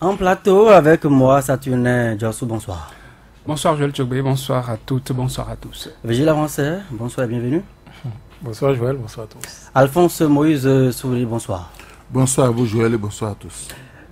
En plateau avec moi, Saturnin Djossou, bonsoir. Bonsoir Joël Tchogbe, bonsoir à toutes, bonsoir à tous. Vigile Avancé, bonsoir et bienvenue. Bonsoir Joël, bonsoir à tous. Alphonse Moïse Souri, bonsoir. Bonsoir à vous Joël et bonsoir à tous.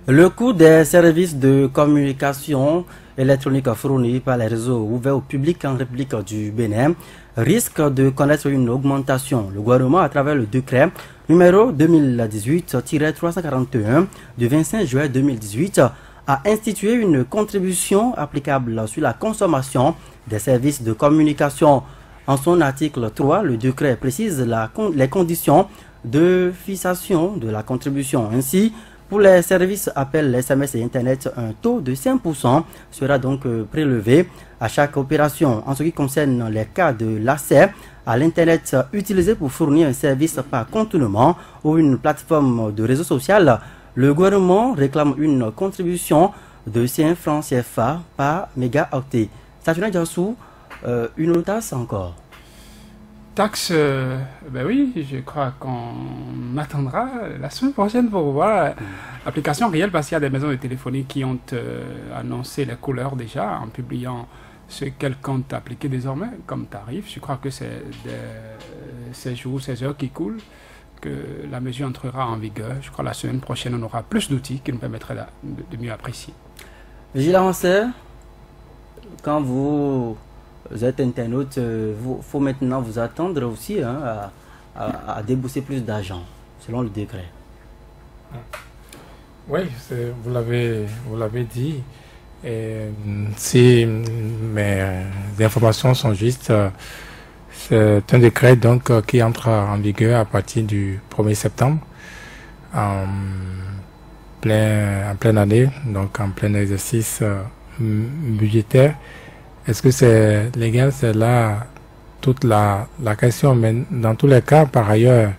Le coût des services de communication électronique fournis par les réseaux ouverts au public en République du Bénin risque de connaître une augmentation. Le gouvernement, à travers le décret numéro 2018-341 du 25 juin 2018, a institué une contribution applicable sur la consommation des services de communication. En son article 3, le décret précise les conditions de fixation de la contribution. Ainsi, pour les services appels, SMS et Internet, un taux de 5% sera donc prélevé à chaque opération. En ce qui concerne les cas de l'accès à l'Internet utilisé pour fournir un service par contournement ou une plateforme de réseau social, le gouvernement réclame une contribution de 5 francs CFA par mégaoctet. Saturnin Djossou, une taxe encore. Taxe, ben oui, je crois qu'on attendra la semaine prochaine pour voir l'application réelle, parce qu'il y a des maisons de téléphonie qui ont annoncé les couleurs déjà en publiant ce qu'elles comptent appliquer désormais comme tarif. Je crois que c'est ces jours, ces heures qui coulent que la mesure entrera en vigueur. Je crois que la semaine prochaine, on aura plus d'outils qui nous permettraient de mieux apprécier. Vigile Avancé, quand vous êtes internaute, il faut maintenant vous attendre aussi à débourser plus d'argent, selon le décret. Oui, vous l'avez dit. Et si mes informations sont justes, c'est un décret donc qui entre en vigueur à partir du 1er septembre, en pleine année, donc en plein exercice budgétaire. Est-ce que c'est légal? C'est là toute la question. Mais dans tous les cas, par ailleurs,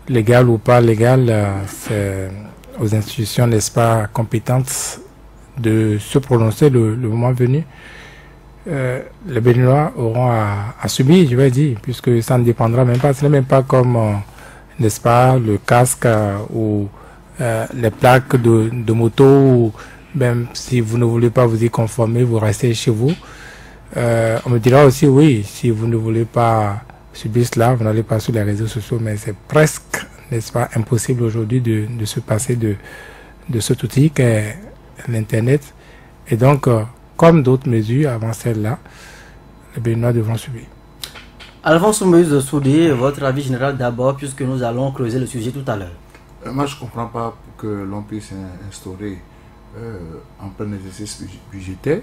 légal ou pas légal, c'est aux institutions, n'est-ce pas, compétentes de se prononcer le moment venu. Les Béninois auront à subir, je vais dire, puisque ça ne dépendra même pas. Ce n'est même pas comme, n'est-ce pas, le casque ou les plaques de moto, ou même si vous ne voulez pas vous y conformer, vous restez chez vous. On me dira aussi, oui, si vous ne voulez pas subir cela, vous n'allez pas sur les réseaux sociaux, mais c'est presque, n'est-ce pas, impossible aujourd'hui de se passer de cet outil qu'est l'Internet. Et donc, comme d'autres mesures avant celle-là, les Béninois devront subir. Alphonse Moïse Soudi, votre avis général d'abord, puisque nous allons creuser le sujet tout à l'heure. Moi, je ne comprends pas que l'on puisse instaurer en plein exercice budgétaire,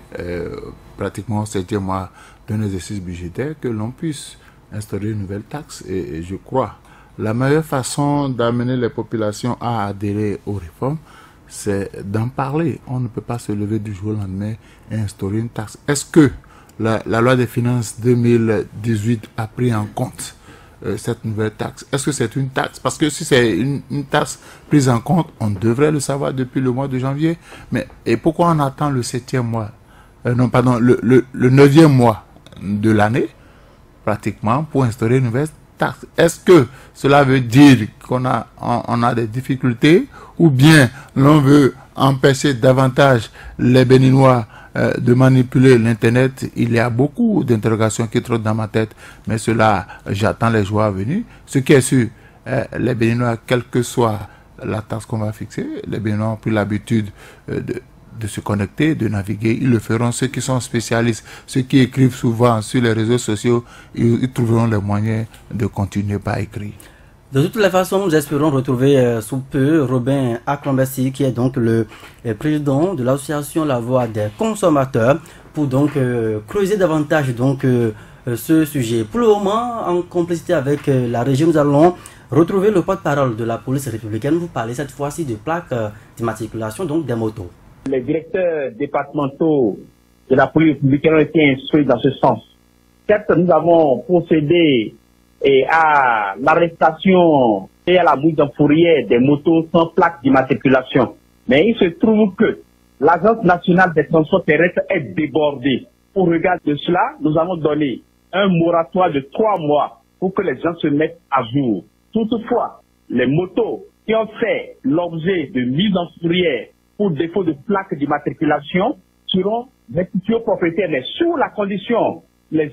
pratiquement au 7e mois d'un exercice budgétaire, que l'on puisse instaurer une nouvelle taxe. Et je crois la meilleure façon d'amener les populations à adhérer aux réformes, c'est d'en parler. On ne peut pas se lever du jour au lendemain et instaurer une taxe. Est-ce que la loi des finances 2018 a pris en compte cette nouvelle taxe? Est-ce que c'est une taxe? Parce que si c'est une taxe prise en compte, on devrait le savoir depuis le mois de janvier. Mais et pourquoi on attend le 7e mois, le 9e mois de l'année, pratiquement, pour instaurer une nouvelle taxe? Est-ce que cela veut dire qu'on a des difficultés, ou bien l'on veut empêcher davantage les Béninois de manipuler l'Internet? Il y a beaucoup d'interrogations qui trottent dans ma tête, mais cela, j'attends les jours à venir. Ce qui est sûr, les Béninois, quelle que soit la taxe qu'on va fixer, les Béninois ont pris l'habitude de se connecter, de naviguer. Ils le feront. Ceux qui sont spécialistes, ceux qui écrivent souvent sur les réseaux sociaux, ils trouveront les moyens de continuer par écrire. De toutes les façons, nous espérons retrouver sous peu Robin Aklombessi, qui est donc le président de l'association La Voix des consommateurs, pour donc creuser davantage donc ce sujet. Pour le moment, en complicité avec la région, nous allons retrouver le porte-parole de la police républicaine. Vous parlez cette fois-ci de plaques d'immatriculation, donc des motos. Les directeurs départementaux de la police républicaine ont été instruits dans ce sens. Certes, nous avons procédé à l'arrestation et à la mise en fourrière des motos sans plaque d'immatriculation. Mais il se trouve que l'Agence nationale des transports terrestres est débordée. Au regard de cela, nous avons donné un moratoire de 3 mois pour que les gens se mettent à jour. Toutefois, les motos qui ont fait l'objet de mise en fourrière pour défaut de plaque d'immatriculation seront restitués aux propriétaires, mais sous la condition, les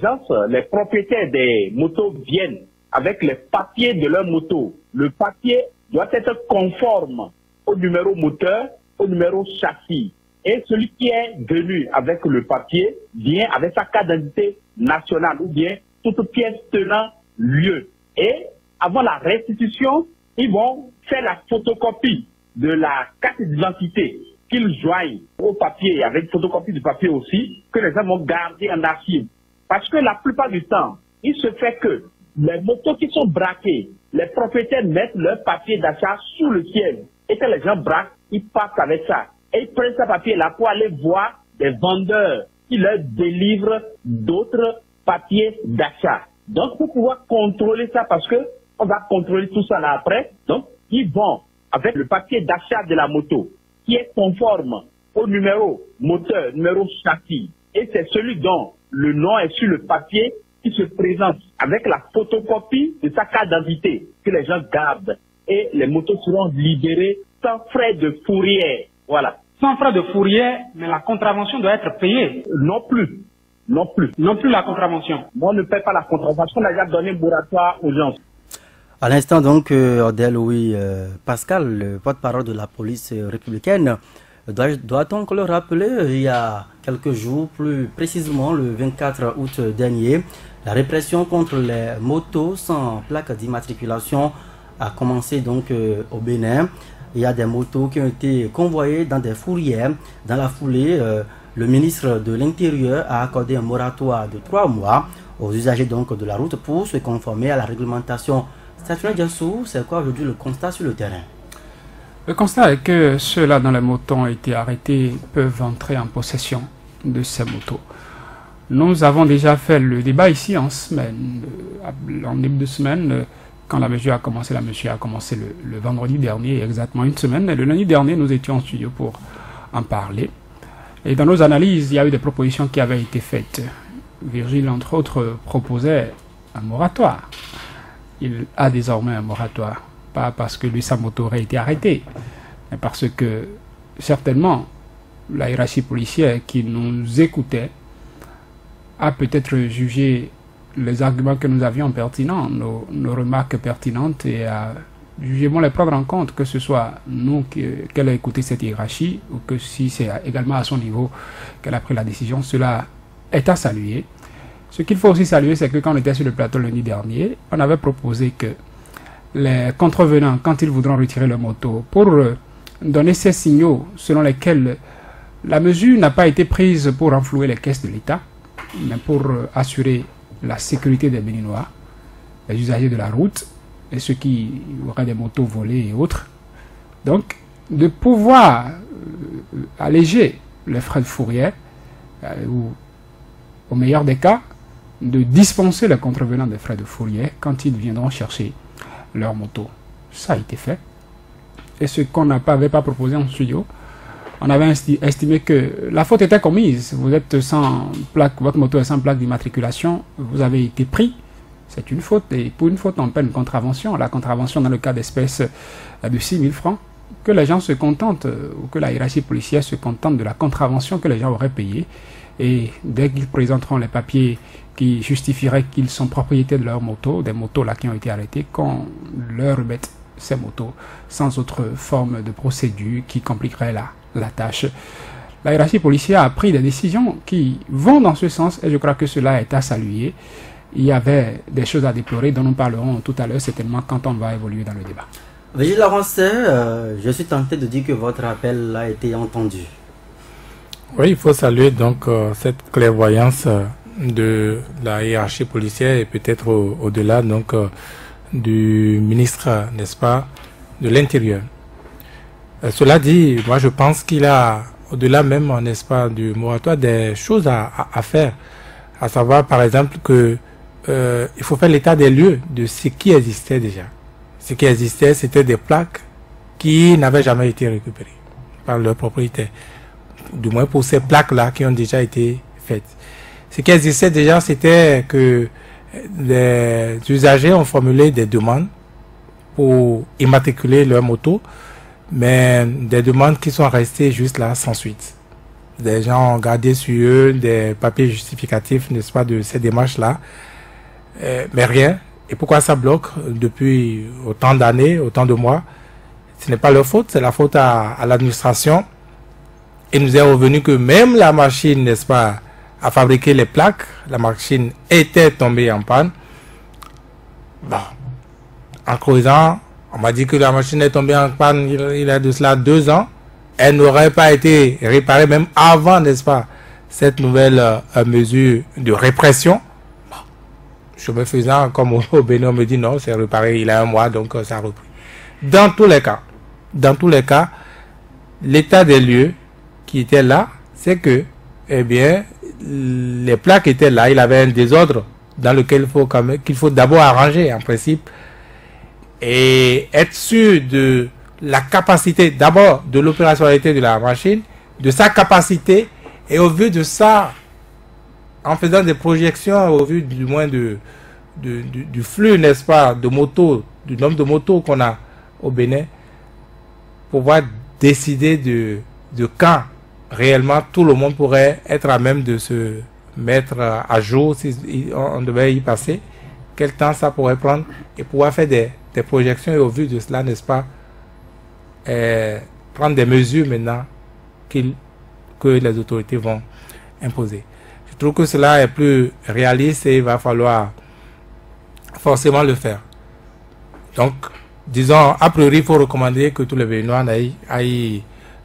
propriétaires des motos viennent avec les papiers de leur moto. Le papier doit être conforme au numéro moteur, au numéro châssis. Et celui qui est venu avec le papier vient avec sa carte d'identité nationale ou bien toute pièce tenant lieu. Et avant la restitution, ils vont faire la photocopie de la carte d'identité qu'ils joignent au papier, avec photocopie du papier aussi, que les gens vont garder en archive. Parce que la plupart du temps, il se fait que les motos qui sont braquées, les propriétaires mettent leur papier d'achat sous le ciel. Et quand les gens braquent, ils partent avec ça. Et ils prennent ce papier-là pour aller voir des vendeurs qui leur délivrent d'autres papiers d'achat. Donc, pour pouvoir contrôler ça, parce que on va contrôler tout ça là après, donc, ils vont avec le papier d'achat de la moto, qui est conforme au numéro moteur, numéro châssis. Et c'est celui dont le nom est sur le papier qui se présente avec la photocopie de sa carte d'identité que les gens gardent. Et les motos seront libérées sans frais de fourrière. Voilà. Sans frais de fourrière, mais la contravention doit être payée. Non plus. Non plus. Non plus la contravention. Moi, on ne paie pas la contravention. On a déjà donné moratoire aux gens. À l'instant, donc, Odel, oui, Pascal, le porte-parole de la police républicaine, doit-on le rappeler, il y a quelques jours, plus précisément le 24 août dernier, la répression contre les motos sans plaque d'immatriculation a commencé donc au Bénin. Il y a des motos qui ont été convoyées dans des fourrières. Dans la foulée, le ministre de l'Intérieur a accordé un moratoire de 3 mois aux usagers donc de la route pour se conformer à la réglementation. C'est quoi aujourd'hui le constat sur le terrain? Le constat est que ceux-là dont les motos ont été arrêtés peuvent entrer en possession de ces motos. Nous avons déjà fait le débat ici en semaine, en début de semaine, quand la mesure a commencé. La mesure a commencé le vendredi dernier, exactement une semaine. Et le lundi dernier, nous étions en studio pour en parler. Et dans nos analyses, il y a eu des propositions qui avaient été faites. Virgile, entre autres, proposait un moratoire. Il a désormais un moratoire. Pas parce que lui, sa moto aurait été arrêtée, mais parce que, certainement, la hiérarchie policière qui nous écoutait a peut-être jugé les arguments que nous avions pertinents, nos remarques pertinentes, et a jugé bon les prendre en compte, que ce soit nous qu'elle a écouté cette hiérarchie, ou que si c'est également à son niveau qu'elle a pris la décision, cela est à saluer. Ce qu'il faut aussi saluer, c'est que quand on était sur le plateau lundi dernier, on avait proposé que les contrevenants, quand ils voudront retirer leur moto, pour donner ces signaux selon lesquels la mesure n'a pas été prise pour renflouer les caisses de l'État, mais pour assurer la sécurité des Béninois, les usagers de la route et ceux qui auraient des motos volées et autres. Donc, de pouvoir alléger les frais de fourrière, ou au meilleur des cas, de dispenser les contrevenants des frais de fourrière quand ils viendront chercher leur moto. Ça a été fait. Et ce qu'on n'avait pas proposé en studio, on avait estimé que la faute était commise. Vous êtes sans plaque, votre moto est sans plaque d'immatriculation, vous avez été pris. C'est une faute. Et pour une faute, on paie une contravention. La contravention, dans le cas d'espèce, de 6 000 francs. Que les gens se contentent, ou que la hiérarchie policière se contente de la contravention que les gens auraient payée. Et dès qu'ils présenteront les papiers qui justifieraient qu'ils sont propriétaires de leurs motos, des motos là qui ont été arrêtées, qu'on leur remette ces motos sans autre forme de procédure qui compliquerait la tâche. La hiérarchie policière a pris des décisions qui vont dans ce sens et je crois que cela est à saluer. Il y avait des choses à déplorer dont nous parlerons tout à l'heure certainement quand on va évoluer dans le débat. Virgile Laroncet, je suis tenté de dire que votre appel a été entendu. Oui, il faut saluer donc cette clairvoyance de la hiérarchie policière et peut-être au-delà donc du ministre, n'est-ce pas, de l'Intérieur. Cela dit, moi je pense qu'il a, au-delà même, n'est-ce pas, du moratoire, des choses à faire. À savoir par exemple que il faut faire l'état des lieux de ce qui existait déjà. Ce qui existait, c'était des plaques qui n'avaient jamais été récupérées par leur propriétaire. Du moins pour ces plaques-là qui ont déjà été faites. Ce qui existait déjà, c'était que les usagers ont formulé des demandes pour immatriculer leur moto mais des demandes qui sont restées juste là sans suite. Des gens ont gardé sur eux des papiers justificatifs, n'est-ce pas, de ces démarches-là, mais rien. Et pourquoi ça bloque depuis autant d'années, autant de mois? Ce n'est pas leur faute, c'est la faute à l'administration. Il nous est revenu que même la machine, n'est-ce pas, à fabriquer les plaques, la machine était tombée en panne. Bon, en creusant, on m'a dit que la machine est tombée en panne il y a de cela 2 ans. Elle n'aurait pas été réparée même avant, n'est-ce pas, cette nouvelle mesure de répression. Bon, je me faisant comme au Bénin, on me dit non, c'est réparé il y a 1 mois, donc ça a repris. Dans tous les cas, l'état des lieux qui était là, c'est que, eh bien, les plaques étaient là, il avait un désordre dans lequel qu'il faut d'abord arranger en principe et être sûr de la capacité d'abord de l'opérationnalité de la machine, de sa capacité, et au vu de ça, en faisant des projections au vu du moins du flux, n'est-ce pas, de motos, du nombre de motos qu'on a au Bénin, pouvoir décider de quand réellement tout le monde pourrait être à même de se mettre à jour si on devait y passer, quel temps ça pourrait prendre, et pouvoir faire des projections, et au vu de cela, n'est-ce pas, prendre des mesures maintenant que les autorités vont imposer. Je trouve que cela est plus réaliste et il va falloir forcément le faire. Donc, disons, a priori, il faut recommander que tous les Béninois aillent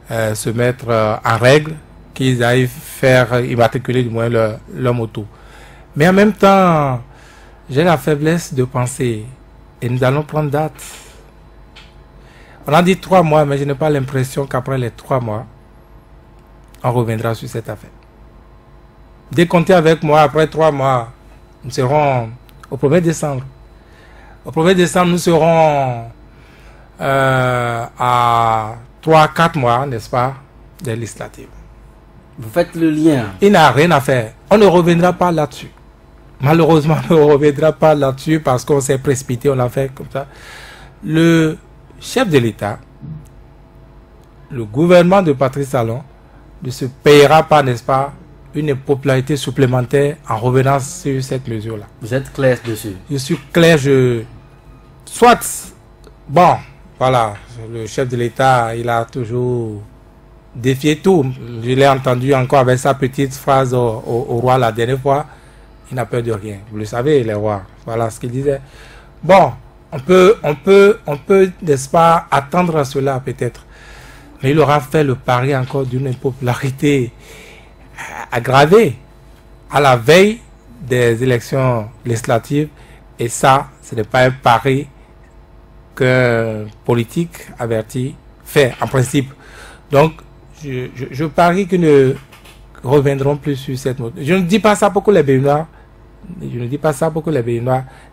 se mettre en règle, qu'ils aillent faire immatriculer du moins leur moto. Mais en même temps, j'ai la faiblesse de penser, et nous allons prendre date. On a dit 3 mois, mais je n'ai pas l'impression qu'après les 3 mois, on reviendra sur cette affaire. Décomptez avec moi, après 3 mois, nous serons au 1er décembre. Au 1er décembre, nous serons à 3-4 mois, n'est-ce pas, des législatives. Vous faites le lien. Il n'a rien à faire. On ne reviendra pas là-dessus. Malheureusement, on ne reviendra pas là-dessus parce qu'on s'est précipité, on l'a fait comme ça. Le chef de l'État, le gouvernement de Patrice Talon, ne se payera pas, n'est-ce pas, une popularité supplémentaire en revenant sur cette mesure-là. Vous êtes clair dessus? Je suis clair, soit, bon, voilà, le chef de l'État, il a toujours défié tout. Je l'ai entendu encore avec sa petite phrase au roi la dernière fois. Il n'a peur de rien. Vous le savez, les rois. Voilà ce qu'il disait. Bon, on peut, n'est-ce pas, attendre à cela peut-être. Mais il aura fait le pari encore d'une impopularité aggravée à la veille des élections législatives. Et ça, ce n'est pas un pari qu'un politique averti fait, en principe. Donc, je parie qu'ils ne reviendront plus sur cette mode. Je ne dis pas ça pour que les Béninois,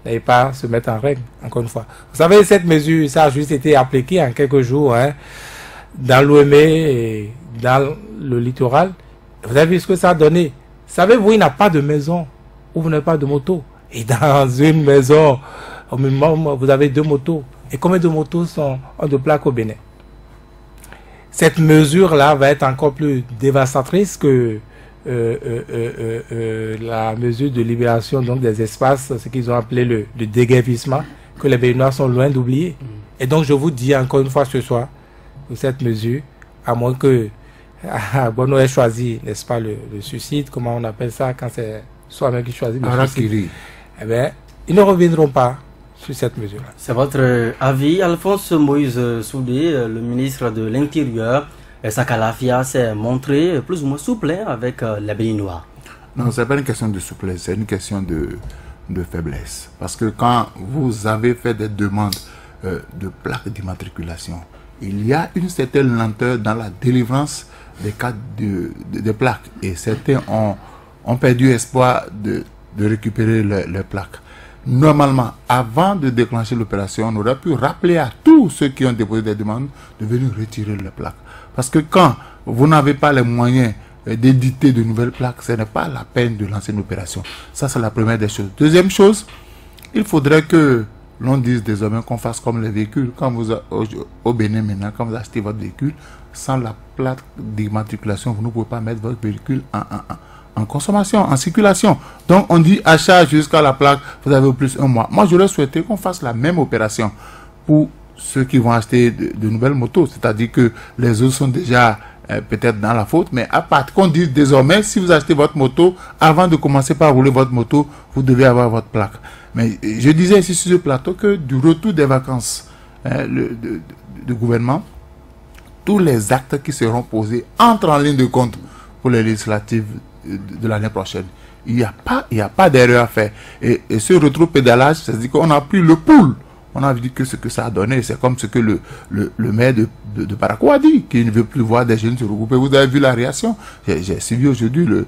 n'aillent pas se mettre en règle, encore une fois. Vous savez, cette mesure, ça a juste été appliqué en quelques jours, hein, dans l'OME et dans le littoral. Vous avez vu ce que ça a donné. Savez-vous, il n'y a pas de maison où vous n'avez pas de moto. Et dans une maison, au minimum, vous avez 2 motos. Et combien de motos ont de plaques au Bénin? Cette mesure-là va être encore plus dévastatrice que la mesure de libération donc des espaces, ce qu'ils ont appelé le déguerpissement, que les Béninois sont loin d'oublier. Et donc je vous dis encore une fois ce soir, que cette mesure, à moins que Bono ait choisi, n'est-ce pas, le suicide, comment on appelle ça quand c'est soi-même qui choisit le suicide, eh bien, ils ne reviendront pas sur cette mesure-là. C'est votre avis. Alphonse Moïse Soudé, le ministre de l'Intérieur, Sakalafia s'est montré plus ou moins souple avec les Béninois. Non, ce n'est pas une question de souplesse, c'est une question de faiblesse. Parce que quand vous avez fait des demandes de plaques d'immatriculation, il y a une certaine lenteur dans la délivrance des cas de plaques. Et certains ont perdu espoir de récupérer les plaques. Normalement, avant de déclencher l'opération, on aurait pu rappeler à tous ceux qui ont déposé des demandes de venir retirer les plaques. Parce que quand vous n'avez pas les moyens d'éditer de nouvelles plaques, ce n'est pas la peine de lancer une opération. Ça, c'est la première des choses. Deuxième chose, il faudrait que l'on dise désormais qu'on fasse comme les véhicules. Quand vous, au Bénin maintenant, quand vous achetez votre véhicule, sans la plaque d'immatriculation, vous ne pouvez pas mettre votre véhicule en consommation, en circulation. Donc on dit achat jusqu'à la plaque, vous avez au plus 1 mois. Moi, j'aurais souhaité qu'on fasse la même opération pour ceux qui vont acheter de nouvelles motos. C'est-à-dire que les autres sont déjà peut-être dans la faute, mais à part qu'on dise désormais, si vous achetez votre moto, avant de commencer par rouler votre moto, vous devez avoir votre plaque. Mais je disais ici sur ce plateau que du retour des vacances du gouvernement, tous les actes qui seront posés entrent en ligne de compte pour les législatives de l'année prochaine. Il n'y a pas d'erreur à faire. Et ce rétro-pédalage, c'est-à-dire qu'on a pris le pouls. On a vu que ce que ça a donné, c'est comme ce que le maire de Parakou a dit, qu'il ne veut plus voir des jeunes se regrouper. Vous avez vu la réaction. J'ai suivi aujourd'hui le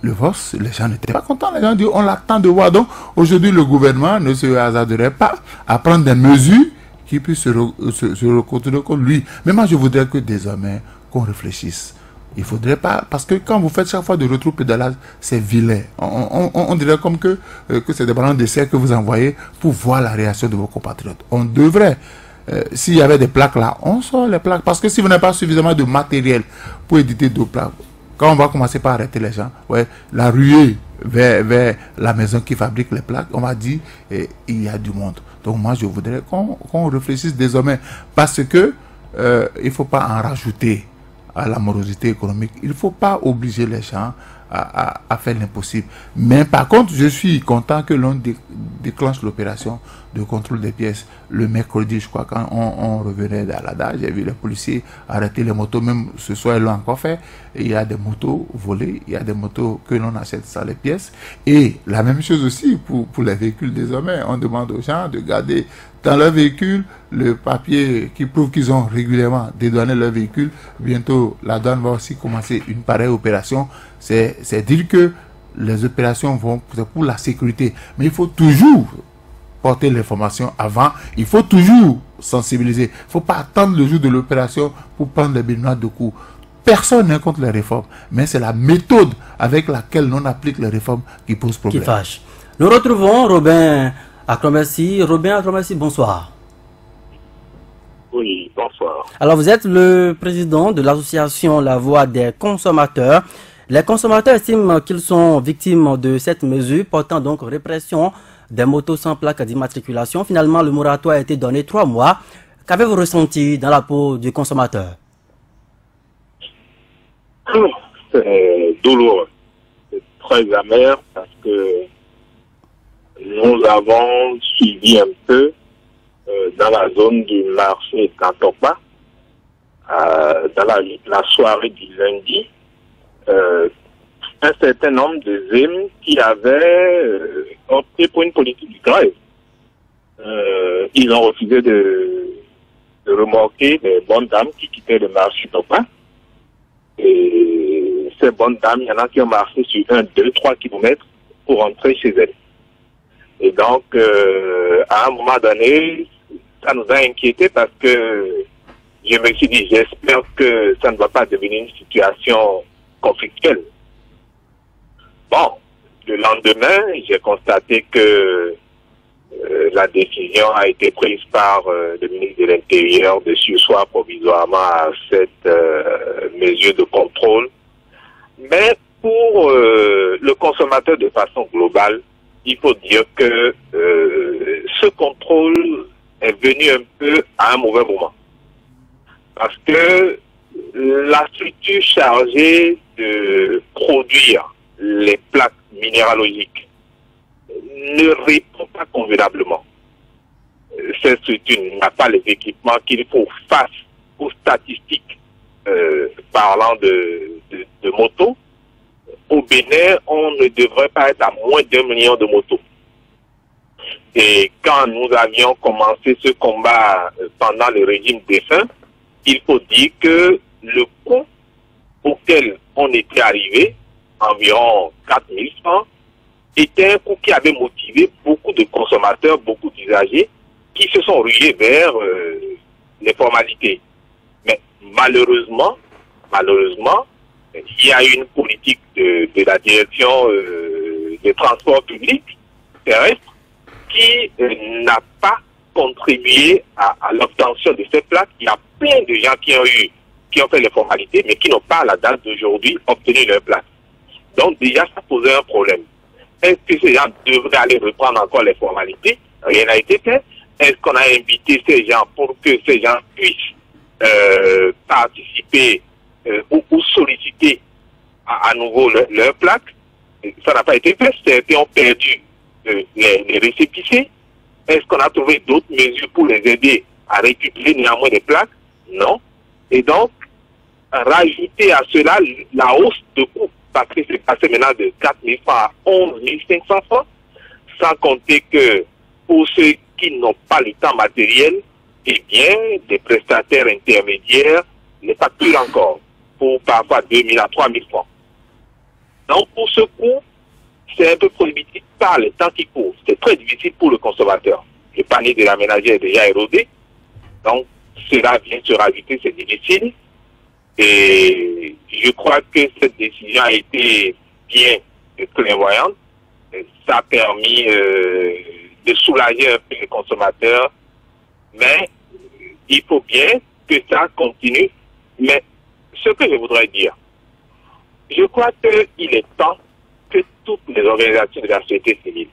VOS, les gens n'étaient pas contents. Les gens disent, on l'attend de voir. Donc, aujourd'hui, le gouvernement ne se hasarderait pas à prendre des mesures qui puissent se reconstruire contre lui. Mais moi, je voudrais que désormais, qu'on réfléchisse. Il faudrait pas, parce que quand vous faites chaque fois de retour pédalage, c'est vilain. On dirait comme que c'est des ballons d'essai que vous envoyez pour voir la réaction de vos compatriotes. On devrait, s'il y avait des plaques là, on sort les plaques. Parce que si vous n'avez pas suffisamment de matériel pour éditer deux plaques, quand on va commencer par arrêter les gens, ouais, la ruée vers la maison qui fabrique les plaques, on va dire, il y a du monde. Donc moi, je voudrais qu'on réfléchisse désormais. Parce que il ne faut pas en rajouter à la morosité économique. Il ne faut pas obliger les gens à faire l'impossible. Mais par contre, je suis content que l'on déclenche l'opération de contrôle des pièces le mercredi, je crois, quand on revenait à la DAGE. J'ai vu les policiers arrêter les motos, même ce soir, ils l'ont encore fait. Et il y a des motos volées, il y a des motos que l'on achète sans les pièces. Et la même chose aussi pour les véhicules désormais. On demande aux gens de garder dans leur véhicule le papier qui prouve qu'ils ont régulièrement dédouané leur véhicule. Bientôt, la douane va aussi commencer une pareille opération. C'est dire que les opérations vont pour la sécurité. Mais il faut toujours porter l'information avant. Il faut toujours sensibiliser. Il ne faut pas attendre le jour de l'opération pour prendre les béninois de coups. Personne n'est contre les réformes, mais c'est la méthode avec laquelle l'on applique les réformes qui pose problème. Qui fâche. Nous retrouvons Robin Akromersi. Robin Akromersi, bonsoir. Oui, bonsoir. Alors, vous êtes le président de l'association La Voix des consommateurs. Les consommateurs estiment qu'ils sont victimes de cette mesure portant donc répression des motos sans plaque d'immatriculation. Finalement, le moratoire a été donné 3 mois. Qu'avez-vous ressenti dans la peau du consommateur? C'est douloureux. C'est très amer parce que nous avons suivi un peu dans la zone du marché Kantopa, dans la soirée du lundi, un certain nombre de ZEM qui avaient opté pour une politique de grève. Ils ont refusé de remorquer les bonnes dames qui quittaient le marché Kantopa. Et ces bonnes dames, il y en a qui ont marché sur 1, 2, 3 kilomètres pour rentrer chez elles. Et donc, à un moment donné, ça nous a inquiétés parce que je me suis dit, j'espère que ça ne va pas devenir une situation conflictuelle. Bon, le lendemain, j'ai constaté que la décision a été prise par le ministre de l'Intérieur de surseoir provisoirement à cette mesure de contrôle. Mais pour le consommateur de façon globale, il faut dire que ce contrôle est venu un peu à un mauvais moment. Parce que la structure chargée de produire les plaques minéralogiques ne répond pas convenablement. Cette structure n'a pas les équipements qu'il faut face aux statistiques parlant de motos. Au Bénin, on ne devrait pas être à moins d'1 million de motos. Et quand nous avions commencé ce combat pendant le régime défunt, il faut dire que le coût auquel on était arrivé, environ 4 000 francs, était un coût qui avait motivé beaucoup de consommateurs, beaucoup d'usagers qui se sont rués vers les formalités. Mais malheureusement, il y a une politique de la direction des transports publics terrestres qui n'a pas contribué à l'obtention de ces plaques. Il y a plein de gens qui ont fait les formalités, mais qui n'ont pas à la date d'aujourd'hui obtenu leur plaque. Donc déjà, ça posait un problème. Est-ce que ces gens devraient aller reprendre encore les formalités? Rien n'a été fait. Est-ce qu'on a invité ces gens pour que ces gens puissent participer ou solliciter à nouveau leur plaque? Ça n'a pas été fait. Certains ont perdu les récépissés. Est-ce qu'on a trouvé d'autres mesures pour les aider à récupérer néanmoins des plaques? Non. Et donc, rajouter à cela la hausse de coûts, parce que c'est passé maintenant de 4 000 francs à 11 500 francs, sans compter que pour ceux qui n'ont pas le temps matériel, eh bien, des prestataires intermédiaires les facturent encore pour parfois 2 000 à 3 000 francs. Donc, pour ce coût, c'est un peu prohibitif par le temps qui court. C'est très difficile pour le consommateur. Le panier de la ménagère est déjà érodé. Donc, cela vient se rajouter, c'est difficile. Et je crois que cette décision a été bien clairvoyante. Ça a permis de soulager un peu les consommateurs. Mais il faut bien que ça continue. Mais ce que je voudrais dire, je crois qu'il est temps que toutes les organisations de la société civile,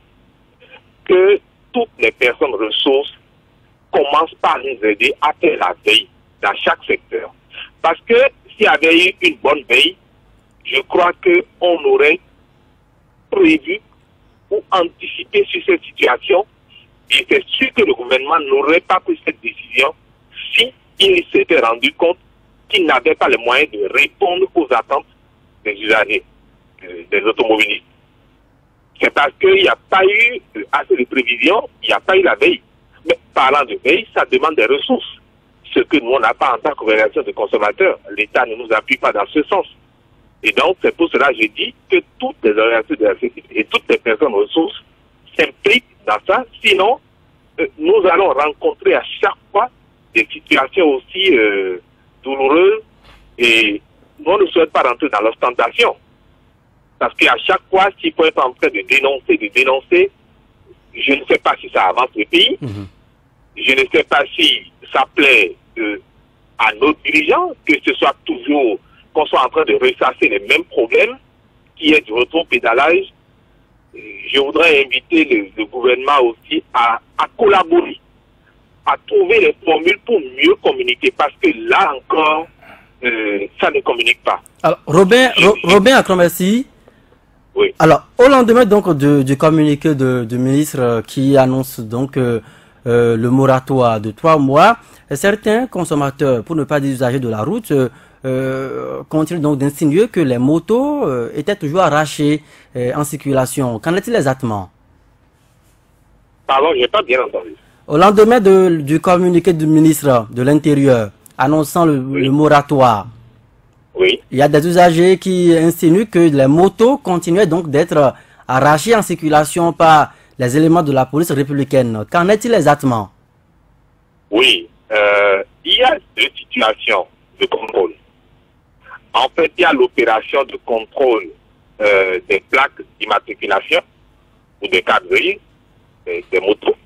que toutes les personnes ressources commencent par nous aider à faire la veille dans chaque secteur. Parce que s'il y avait eu une bonne veille, je crois qu'on aurait prévu ou anticipé sur cette situation. Et c'est sûr que le gouvernement n'aurait pas pris cette décision si il s'était rendu compte qu'il n'avait pas les moyens de répondre aux attentes des usagers, des automobilistes. C'est parce qu'il n'y a pas eu assez de prévisions, il n'y a pas eu la veille. Mais parlant de veille, ça demande des ressources. Ce que nous, on n'a pas en tant qu'organisation de consommateurs. L'État ne nous appuie pas dans ce sens. Et donc, c'est pour cela que je dis que toutes les organisations de la société et toutes les personnes ressources s'impliquent dans ça. Sinon, nous allons rencontrer à chaque fois des situations aussi douloureuses et nous ne souhaitons pas rentrer dans l'ostentation. Parce qu'à chaque fois, s'il faut être en train de dénoncer, je ne sais pas si ça avance le pays. Je ne sais pas si ça plaît à nos dirigeants, que ce soit toujours, qu'on soit en train de ressasser les mêmes problèmes, qui est du rétro-pédalage. Je voudrais inviter le gouvernement aussi à collaborer, à trouver les formules pour mieux communiquer, parce que là encore, ça ne communique pas. Alors, Robin Akromersi. Oui. Alors, au lendemain donc du communiqué du ministre qui annonce donc le moratoire de 3 mois, certains consommateurs, pour ne pas dire usagers de la route, continuent donc d'insinuer que les motos étaient toujours arrachées en circulation. Qu'en est-il exactement? Pardon, je n'ai pas bien entendu. Au lendemain du communiqué du ministre de l'Intérieur annonçant le moratoire, oui, il y a des usagers qui insinuent que les motos continuaient donc d'être arrachées en circulation par les éléments de la police républicaine. Qu'en est-il exactement? Oui, il y a 2 situations de contrôle. En fait, il y a l'opération de contrôle des plaques d'immatriculation ou des cadres des motos.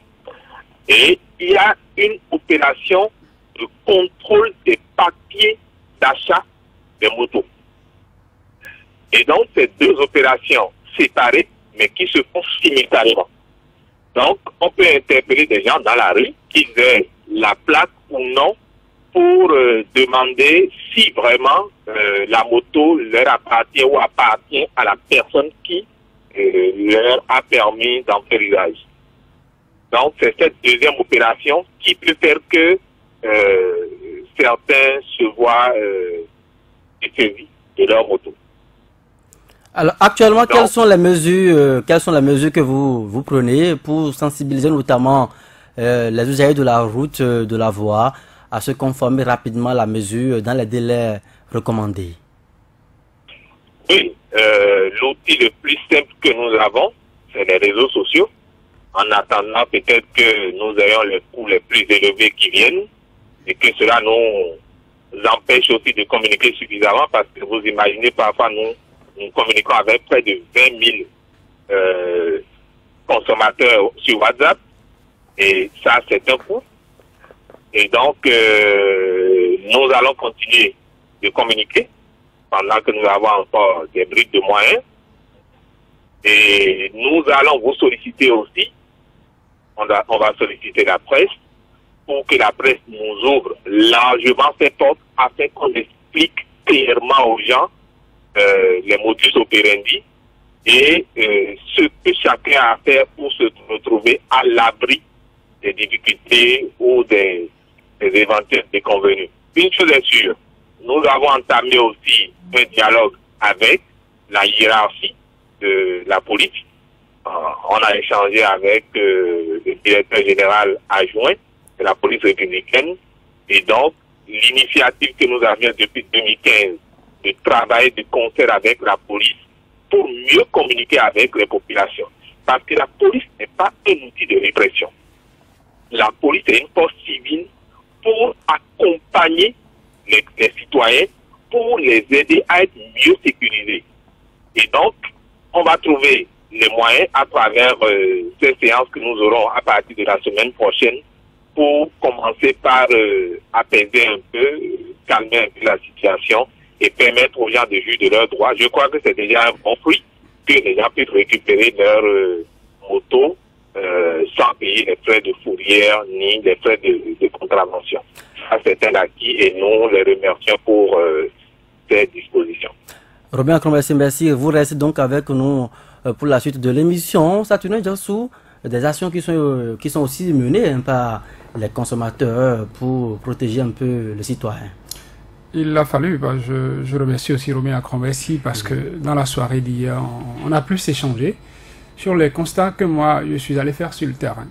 Et il y a une opération de contrôle des papiers d'achat des motos. Et donc, ces 2 opérations séparées, mais qui se font simultanément. Donc, on peut interpeller des gens dans la rue qui aient la plaque ou non pour demander si vraiment la moto leur appartient ou appartient à la personne qui leur a permis d'en faire usage. Donc, c'est cette deuxième opération qui peut faire que certains se voient saisis de leur moto. Alors, actuellement, quelles sont les mesures que vous prenez pour sensibiliser notamment les usagers de la route, de la voie, à se conformer rapidement à la mesure dans les délais recommandés? Oui, l'outil le plus simple que nous avons, c'est les réseaux sociaux. En attendant peut-être que nous ayons les coûts les plus élevés qui viennent et que cela nous empêche aussi de communiquer suffisamment, parce que vous imaginez, parfois nous communiquons avec près de 20 000 consommateurs sur WhatsApp. Et ça, c'est un coup. Et donc, nous allons continuer de communiquer pendant que nous avons encore des briques de moyens. Et nous allons vous solliciter aussi. On va solliciter la presse pour que la presse nous ouvre largement ses portes afin qu'on explique clairement aux gens les modus operandi et ce que chacun a à faire pour se retrouver à l'abri des difficultés ou des éventuels déconvenus. Une chose est sûre, nous avons entamé aussi un dialogue avec la hiérarchie de la police. On a échangé avec le directeur général adjoint de la police républicaine et donc l'initiative que nous avions depuis 2015 de travailler de concert avec la police pour mieux communiquer avec les populations. Parce que la police n'est pas un outil de répression. La police est une force civile pour accompagner les citoyens, pour les aider à être mieux sécurisés. Et donc, on va trouver les moyens à travers ces séances que nous aurons à partir de la semaine prochaine pour commencer par apaiser un peu, calmer un peu la situation et permettre aux gens de jouir de leurs droits. Je crois que c'est déjà un bon fruit que les gens puissent récupérer leur moto sans payer les frais de fourrière ni les frais de contravention. Ça, c'est un acquis et nous les remercions pour ces dispositions. Robin Akrombe-Si, merci. Vous restez donc avec nous pour la suite de l'émission. Saturnin Djassou, des actions qui sont aussi menées par les consommateurs pour protéger un peu les citoyens. Il a fallu, je remercie aussi Robin Akrombe-Si parce que dans la soirée d'hier, on a plus échangé sur les constats que moi je suis allé faire sur le terrain.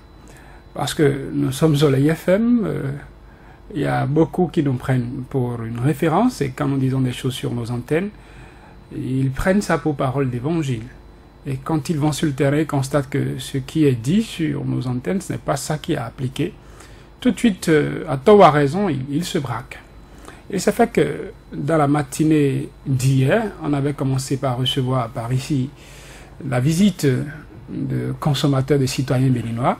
Parce que nous sommes Soleil FM, il y a beaucoup qui nous prennent pour une référence et quand nous disons des choses sur nos antennes, ils prennent ça pour parole d'évangile. Et quand ils vont sur le terrain, ils constatent que ce qui est dit sur nos antennes, ce n'est pas ça qui est appliqué. Tout de suite, à tort ou à raison, ils se braquent. Et ça fait que dans la matinée d'hier, on avait commencé par recevoir par ici la visite de consommateurs, de citoyens béninois,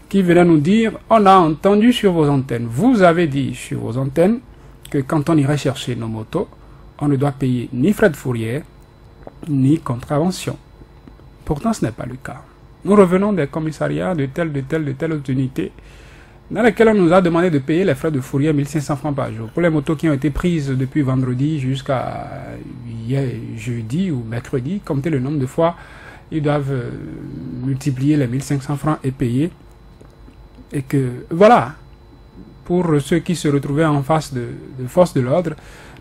qui venaient nous dire, on a entendu sur vos antennes, vous avez dit sur vos antennes que quand on irait chercher nos motos, on ne doit payer ni frais de fourrière, ni contravention. Pourtant, ce n'est pas le cas. Nous revenons des commissariats de telle unité, dans lesquels on nous a demandé de payer les frais de fourrière 1500 francs par jour. Pour les motos qui ont été prises depuis vendredi jusqu'à hier, jeudi ou mercredi, comptez le nombre de fois, ils doivent multiplier les 1500 francs et payer. Et que, voilà, pour ceux qui se retrouvaient en face de forces de l'ordre,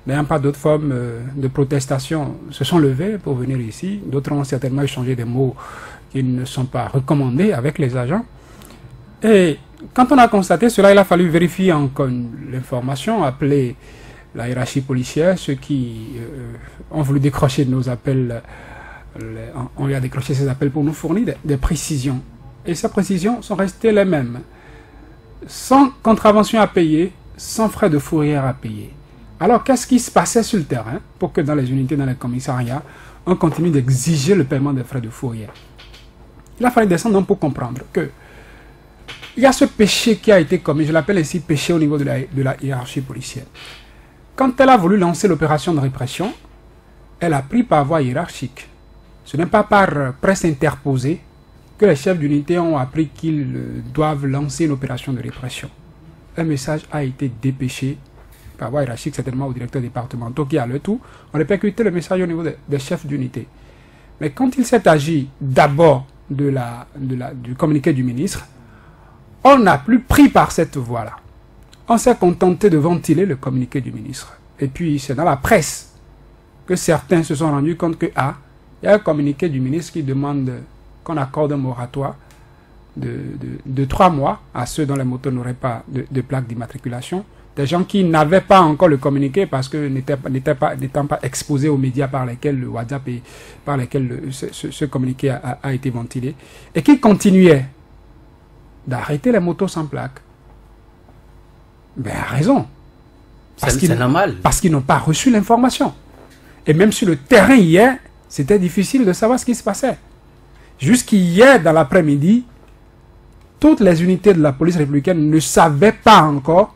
n'ayant pas d'autres formes de protestation, se sont levés pour venir ici. D'autres ont certainement échangé des mots qui ne sont pas recommandés avec les agents. Et quand on a constaté cela, il a fallu vérifier encore l'information, appeler la hiérarchie policière, ceux qui ont voulu décrocher nos appels, on lui a décroché ces appels pour nous fournir des précisions. Et ces précisions sont restées les mêmes. Sans contravention à payer, sans frais de fourrière à payer. Alors, qu'est-ce qui se passait sur le terrain pour que dans les unités, dans les commissariats, on continue d'exiger le paiement des frais de fourrière? Il a fallu descendre pour comprendre que il y a ce péché qui a été commis, je l'appelle ici péché au niveau de la hiérarchie policière. Quand elle a voulu lancer l'opération de répression, elle a pris par voie hiérarchique. Ce n'est pas par presse interposée que les chefs d'unité ont appris qu'ils doivent lancer une opération de répression. Un message a été dépêché par voie hiérarchique, certainement au directeur départemental qui a le tout. On répercutait le message au niveau des chefs d'unité. Mais quand il s'est agi d'abord du communiqué du ministre, on n'a plus pris par cette voie-là. On s'est contenté de ventiler le communiqué du ministre. Et puis, c'est dans la presse que certains se sont rendus compte que, il y a un communiqué du ministre qui demande qu'on accorde un moratoire de 3 mois à ceux dont les motos n'auraient pas de plaque d'immatriculation. Des gens qui n'avaient pas encore le communiqué parce que n'étant pas exposés aux médias par lesquels le WhatsApp et par lesquels ce communiqué a été ventilé. Et qui continuaient d'arrêter les motos sans plaque. Ben, à raison. C'est normal. Parce qu'ils n'ont pas reçu l'information. Et même sur le terrain hier, c'était difficile de savoir ce qui se passait. Jusqu'hier, dans l'après-midi, toutes les unités de la police républicaine ne savaient pas encore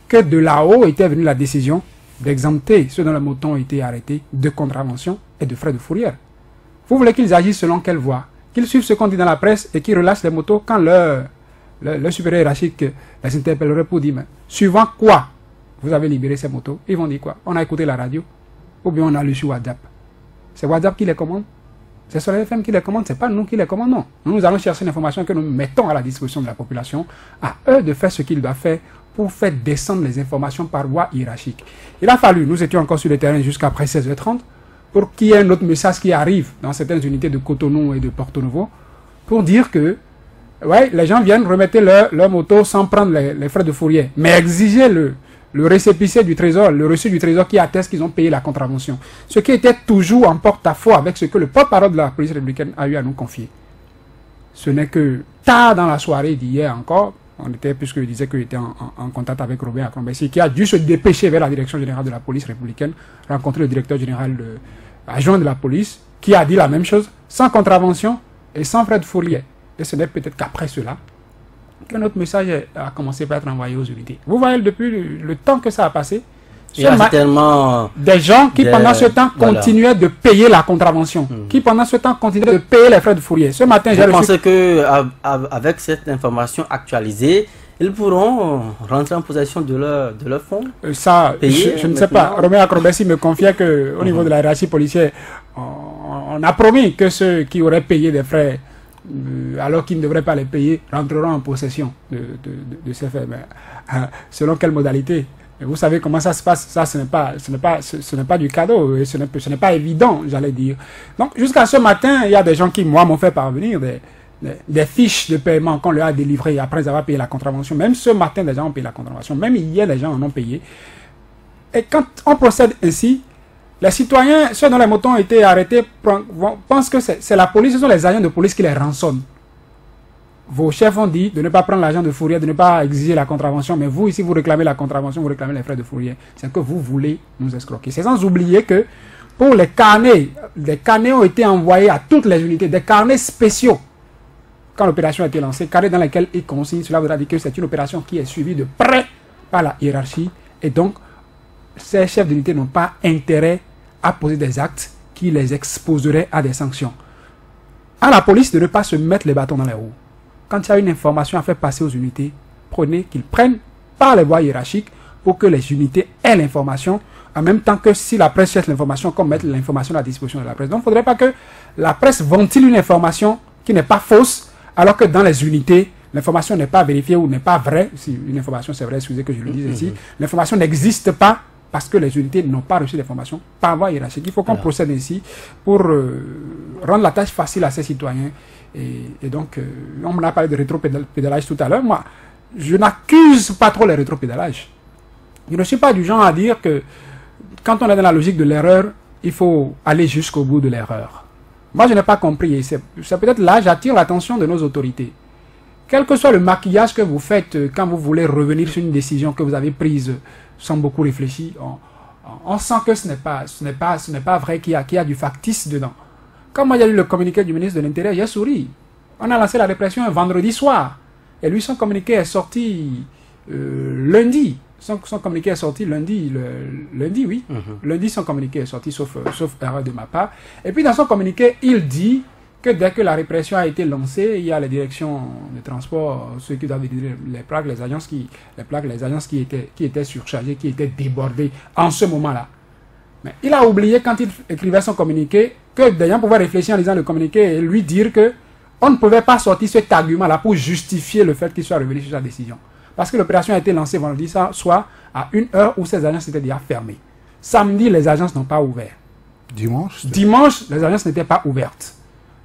que de là-haut était venue la décision d'exempter ceux dont les motos ont été arrêtés de contravention et de frais de fourrière. Vous voulez qu'ils agissent selon quelle voie? Qu'ils suivent ce qu'on dit dans la presse et qu'ils relâchent les motos quand leur supérieur hiérarchique les interpellerait pour dire, mais suivant quoi vous avez libéré ces motos? Ils vont dire quoi? On a écouté la radio ou bien on a lu sur WhatsApp. C'est WhatsApp qui les commande? C'est sur les FM qui les commande, c'est pas nous qui les commandons. Nous allons chercher l'information que nous mettons à la disposition de la population, à eux de faire ce qu'ils doivent faire pour faire descendre les informations par voie hiérarchique. Il a fallu, nous étions encore sur le terrain jusqu'après 16h30, pour qu'il y ait un autre message qui arrive dans certaines unités de Cotonou et de Porto Novo, pour dire que ouais, les gens viennent remettre leur moto sans prendre les frais de fourrière, mais exiger le récépissé du trésor, le reçu du trésor qui atteste qu'ils ont payé la contravention. Ce qui était toujours en porte-à-faux avec ce que le porte-parole de la police républicaine a eu à nous confier. Ce n'est que tard dans la soirée d'hier encore, puisque je disais qu'il était en contact avec Robert Akombessi, qui a dû se dépêcher vers la direction générale de la police républicaine, rencontrer le directeur général adjoint de la police, qui a dit la même chose, sans contravention et sans frais de fourrière. Et ce n'est peut-être qu'après cela que notre message a commencé par être envoyé aux unités. Vous voyez, depuis le temps que ça a passé, il y a tellement des gens qui pendant ce temps continuaient de payer la contravention, qui pendant ce temps continuaient de payer les frais de fourrier. Ce matin, j'ai pensé qu'avec cette information actualisée, ils pourront rentrer en possession de leur fonds. Ça, je ne sais pas. Romain Akrobessi me confiait qu'au niveau de la hiérarchie policière, on a promis que ceux qui auraient payé des frais alors qu'ils ne devraient pas les payer, rentreront en possession de ces faits. Mais, selon quelle modalité? Vous savez comment ça se passe? Ça, ce n'est pas du cadeau, et ce n'est pas évident, j'allais dire. Donc, jusqu'à ce matin, il y a des gens qui, moi, m'ont fait parvenir des fiches de paiement qu'on leur a délivrées après avoir payé la contravention. Même ce matin, des gens ont payé la contravention. Même hier, des gens en ont payé. Et quand on procède ainsi, les citoyens, ceux dont les motos ont été arrêtés, pensent que c'est la police, ce sont les agents de police qui les rançonnent. Vos chefs ont dit de ne pas prendre l'argent de fourrière, de ne pas exiger la contravention, mais vous, ici, vous réclamez la contravention, vous réclamez les frais de fourrière. C'est que vous voulez nous escroquer. C'est sans oublier que pour les carnets ont été envoyés à toutes les unités, des carnets spéciaux. Quand l'opération a été lancée, carnets dans lesquels ils consignent, cela voudra dire que c'est une opération qui est suivie de près par la hiérarchie, et donc ces chefs d'unité n'ont pas intérêt à poser des actes qui les exposeraient à des sanctions. À la police de ne pas se mettre les bâtons dans les roues. Quand il y a une information à faire passer aux unités, qu'ils prennent par les voies hiérarchiques pour que les unités aient l'information, en même temps que si la presse cherche l'information, qu'on mette l'information à la disposition de la presse. Donc il ne faudrait pas que la presse ventile une information qui n'est pas fausse, alors que dans les unités, l'information n'est pas vérifiée ou n'est pas vraie. Si une information c'est vrai, excusez que je le dise ici, l'information n'existe pas parce que les unités n'ont pas reçu l'information par voie hiérarchique. Il faut qu'on procède ainsi pour rendre la tâche facile à ces citoyens. Et donc, on m'a parlé de rétropédalage tout à l'heure. Moi, je n'accuse pas trop les rétropédalages. Je ne suis pas du genre à dire que quand on est dans la logique de l'erreur, il faut aller jusqu'au bout de l'erreur. Moi, je n'ai pas compris. Et c'est peut-être là, j'attire l'attention de nos autorités. Quel que soit le maquillage que vous faites quand vous voulez revenir sur une décision que vous avez prise sans beaucoup réfléchir, on sent que ce n'est pas vrai, qu'il y a du factice dedans. Quand moi j'ai lu le communiqué du ministre de l'Intérieur, j'ai souri. On a lancé la répression un vendredi soir. Et lui, son communiqué est sorti lundi. Son communiqué est sorti lundi, oui. Lundi, son communiqué est sorti, sauf erreur de ma part. Et puis dans son communiqué, il dit que dès que la répression a été lancée, il y a les directions de transport, ceux qui doivent délivrer les plaques, les agences qui étaient surchargées, qui étaient débordées en ce moment-là. Mais il a oublié, quand il écrivait son communiqué, que des gens pouvaient réfléchir en lisant le communiqué et lui dire que on ne pouvait pas sortir cet argument-là pour justifier le fait qu'il soit revenu sur sa décision. Parce que l'opération a été lancée vendredi soir à une heure où ces agences étaient déjà fermées. Samedi, les agences n'ont pas ouvert. Dimanche, les agences n'étaient pas ouvertes.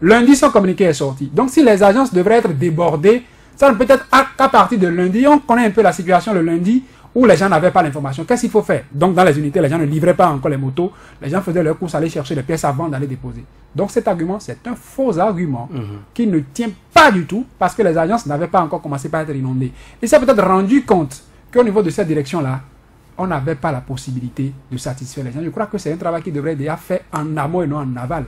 Lundi, son communiqué est sorti. Donc, si les agences devraient être débordées, ça ne peut être qu'à partir de lundi. On connaît un peu la situation le lundi où les gens n'avaient pas l'information. Qu'est-ce qu'il faut faire? Donc, dans les unités, les gens ne livraient pas encore les motos. Les gens faisaient leur course, aller chercher les pièces avant d'aller déposer. Donc, cet argument, c'est un faux argument qui ne tient pas du tout parce que les agences n'avaient pas encore commencé par être inondées. Et ça peut-être rendu compte qu'au niveau de cette direction-là, on n'avait pas la possibilité de satisfaire les gens. Je crois que c'est un travail qui devrait être déjà fait en amont et non en aval.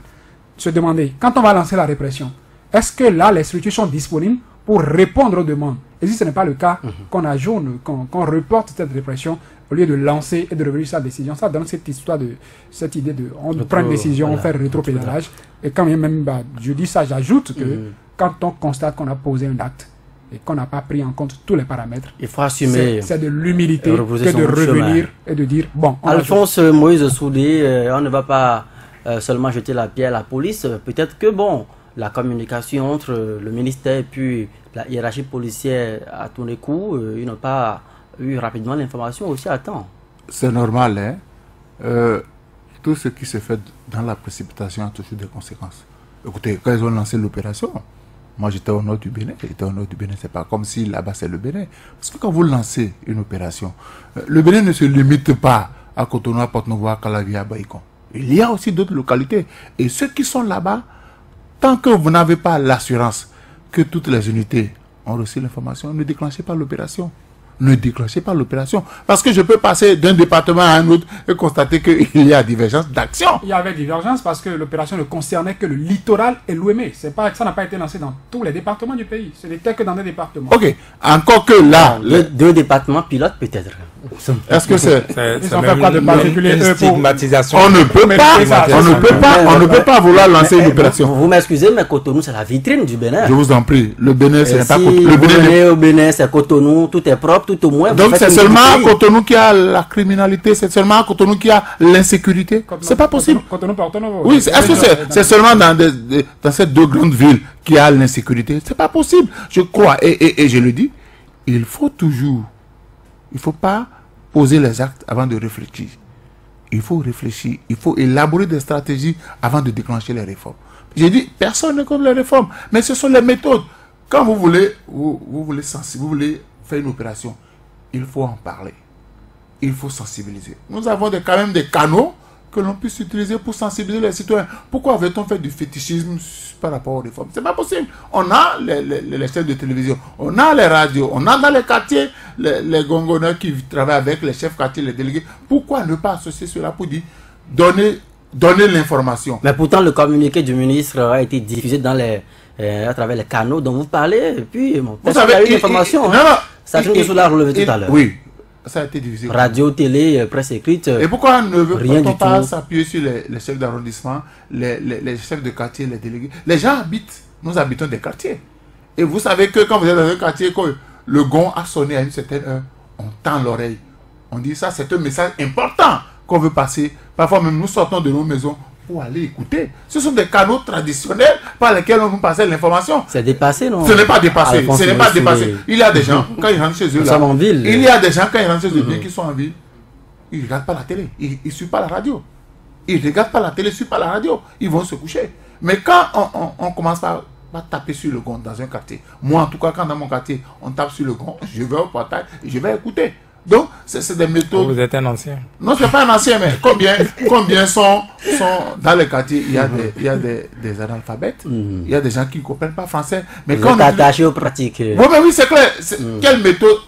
Se demander, quand on va lancer la répression, est-ce que là, les structures sont disponibles pour répondre aux demandes? Et si ce n'est pas le cas, qu'on ajourne, qu'on reporte cette répression, au lieu de lancer et de revenir sur sa décision, ça donne cette histoire de, cette idée de, on prend une décision, on fait rétropédalage. Et quand même, je dis ça, j'ajoute que quand on constate qu'on a posé un acte, et qu'on n'a pas pris en compte tous les paramètres, il faut assumer. C'est de l'humilité que de revenir et de dire, bon... Alphonse Moïse Soudé, on ne va pas seulement jeter la pierre à la police. Peut-être que, bon, la communication entre le ministère et puis la hiérarchie policière a tourné coup. Ils n'ont pas eu rapidement l'information aussi à temps. C'est normal, hein. Tout ce qui se fait dans la précipitation a toujours des conséquences. Écoutez, quand ils ont lancé l'opération, moi j'étais au nord du Bénin, c'est pas comme si là-bas c'est le Bénin. Parce que quand vous lancez une opération, le Bénin ne se limite pas à Cotonou, à Porto-Novo, à Calavia, à Baïkon. Il y a aussi d'autres localités. Et ceux qui sont là-bas, tant que vous n'avez pas l'assurance que toutes les unités ont reçu l'information, ne déclenchez pas l'opération. Ne déclenchez pas l'opération. Parce que je peux passer d'un département à un autre et constater qu'il y a divergence d'action. Il y avait divergence parce que l'opération ne concernait que le littoral et l'Ouémé. Ça n'a pas été lancé dans tous les départements du pays. Ce n'était que dans des départements. Ok. Encore que là... Deux départements pilotes peut-être. Est-ce que c'est... Ils ont fait quoi de particulier une stigmatisation? On ne peut pas vouloir lancer une opération. Vous m'excusez, mais Cotonou, c'est la vitrine du Bénin. Je vous en prie. Le Bénin, c'est pas Cotonou. Le Bénin, au Bénin, c'est Cotonou. Tout est propre, tout au moins. Donc c'est seulement à Cotonou qui a la criminalité, c'est seulement à Cotonou qui a l'insécurité. C'est pas possible. Oui, est-ce que c'est seulement dans ces deux grandes villes qui a l'insécurité? C'est pas possible. Je crois, et je le dis, il faut pas poser les actes avant de réfléchir. Il faut réfléchir, il faut élaborer des stratégies avant de déclencher les réformes. J'ai dit, personne ne contre les réformes, mais ce sont les méthodes. Quand vous voulez faire une opération, il faut en parler. Il faut sensibiliser. Nous avons quand même des canaux que l'on puisse utiliser pour sensibiliser les citoyens. Pourquoi avait-on fait du fétichisme par rapport aux réformes? C'est pas possible. On a les chaînes de télévision, on a les radios, on a dans les quartiers les gongonneurs qui travaillent avec les chefs quartiers, les délégués. Pourquoi ne pas associer cela pour dire donner l'information? Mais pourtant, le communiqué du ministre a été diffusé dans à travers les canaux dont vous parlez. Et puis, vous savez, une information. Ça finit sur la relevé tout à l'heure. Oui. Ça a été divisé. Radio, télé, presse écrite. Et pourquoi ne veut-on pas s'appuyer sur les chefs d'arrondissement, les chefs de quartier, les délégués? Les gens habitent, nous habitons des quartiers. Et vous savez que quand vous êtes dans un quartier, quand le gong a sonné à une certaine heure, on tend l'oreille. On dit ça, c'est un message important qu'on veut passer. Parfois même nous sortons de nos maisons pour aller écouter. Ce sont des canaux traditionnels par lesquels on nous passait l'information. C'est dépassé, non? Ce n'est pas dépassé. Ce n'est pas dépassé. Il y a des gens, quand ils rentrent chez eux, là, il y a des gens, quand ils rentrent chez eux, bien qu'ils sont en ville, ils ne regardent pas la télé, ils ne suivent pas la radio. Ils ne regardent pas la télé, ils ne suivent pas la radio. Ils vont se coucher. Mais quand on commence par taper sur le gong dans un quartier, moi en tout cas, quand dans mon quartier, on tape sur le gong, je vais au portail et je vais écouter. Donc, c'est des méthodes... Vous êtes un ancien. Non, je ne suis pas un ancien, mais combien sont dans les quartiers, il y a des analphabètes, il y a des gens qui ne comprennent pas français. Mais vous êtes attaché aux pratiques. Oui, c'est clair. Quelle méthode